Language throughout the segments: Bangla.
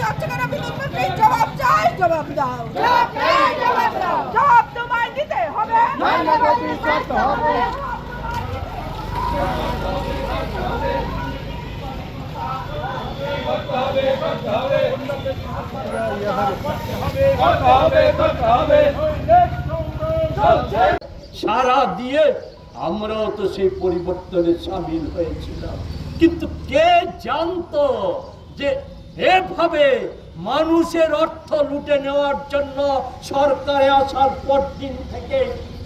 যাচ্ছে কেন বিদ্যুৎ মন্ত্রী? জবাব চাই, জবাব দাও। জবাব তোমায় দিতে হবে। সারা দিয়ে আমরাও তো সেই পরিবর্তনে সামিল হয়েছিলাম, কিন্তু কে জানতো যে এভাবে মানুষের অর্থ লুটে নেওয়ার জন্য সরকারে আসার পর দিন থেকে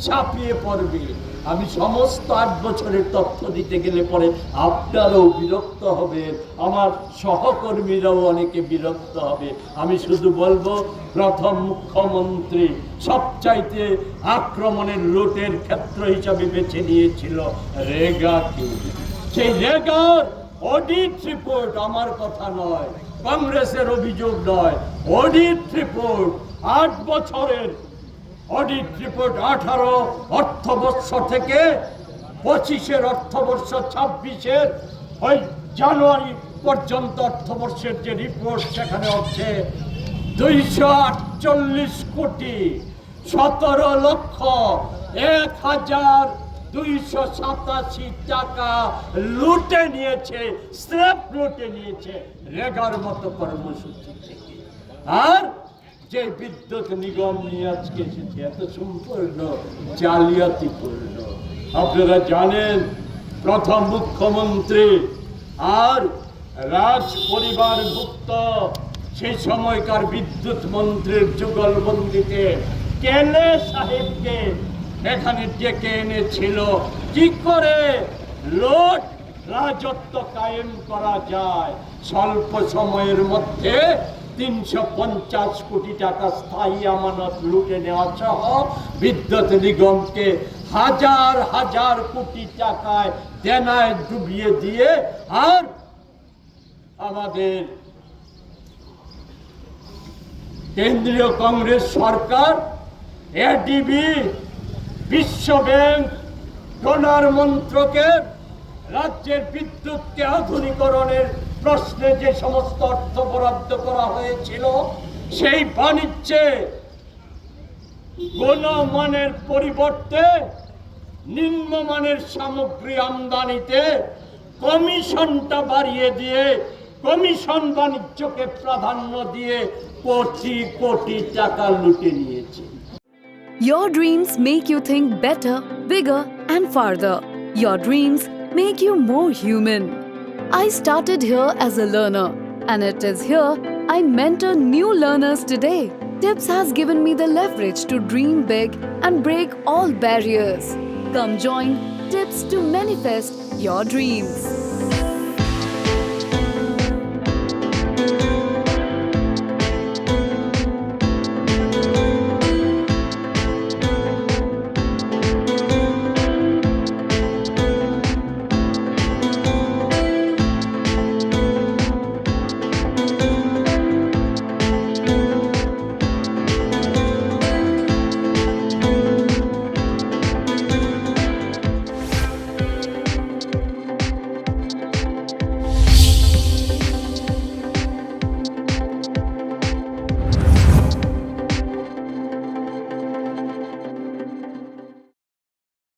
ছাপিয়ে পড়বে। আমি সমস্ত 8 বছরের তথ্য দিতে গেলে পরে আপনারাও বিরক্ত হবেন, আমার সহকর্মীরাও অনেকে বিরক্ত হবে। আমি শুধু বলবো, প্রথম মুখ্যমন্ত্রী সবচাইতে আক্রমণের লুটের ক্ষেত্র হিসাবে বেছে নিয়েছিল রেগাকে। সেই রেগার অডিট রিপোর্ট আমার কথা নয়, কংগ্রেসের অভিযোগ নয়, অডিট রিপোর্ট 8 বছরের অডিট রিপোর্ট 18 অর্থবর্ষ থেকে 25-এর অর্থবর্ষ 26-এর ওই জানুয়ারি পর্যন্ত অর্থবর্ষের যে রিপোর্ট, সেখানে হচ্ছে 248 কোটি 17,01,287 টাকা লুটে নিয়েছে, স্রেফ লুটে নিয়েছে রেগার মতো কর্মসূচি থেকে। আর যে বিদ্যুৎ নিগম নিয়ে আজকে এসেছে, এত সম্পূর্ণ জালিয়াতি করল। আপনারা জানেন, প্রথম মুখ্যমন্ত্রী আর রাজ পরিবারভুক্ত সেই সময়কার বিদ্যুৎ মন্ত্রীর যুগলবন্দিতে কেলে সাহেবকে এখানে ডেকে এনেছিল কি করে লোট রাজত্ব কায়েম করা যায়। স্বল্প সময়ের মধ্যে 350 কোটি টাকা স্থায়ী আমানত লুটে নেওয়া সহ বিদ্যুৎ নিগমকে হাজার হাজার কোটি টাকায় দেনায় ডুবিয়ে দিয়ে, আর আমাদের কেন্দ্রীয় কংগ্রেস সরকার, এডিবি, বিশ্ব ব্যাংক, ডোনার মন্ত্রকের রাজ্যের বিদ্যুৎকে আধুনিকরণের প্রশ্নে যে সমস্ত অর্থ বরাদ্দ করা হয়েছিল, সেই বাণিজ্যে গুণমানের পরিবর্তে নিম্নমানের সামগ্রী আমদানিতে কমিশনটা বাড়িয়ে দিয়ে, কমিশন বাণিজ্যকে প্রাধান্য দিয়ে কোটি কোটি টাকা লুটে নিয়েছে। Your dreams make you think better, bigger, and farther. Your dreams make you more human. I started here as a learner, and it is here I mentor new learners today. TIPS has given me the leverage to dream big and break all barriers. Come join TIPS to manifest your dreams.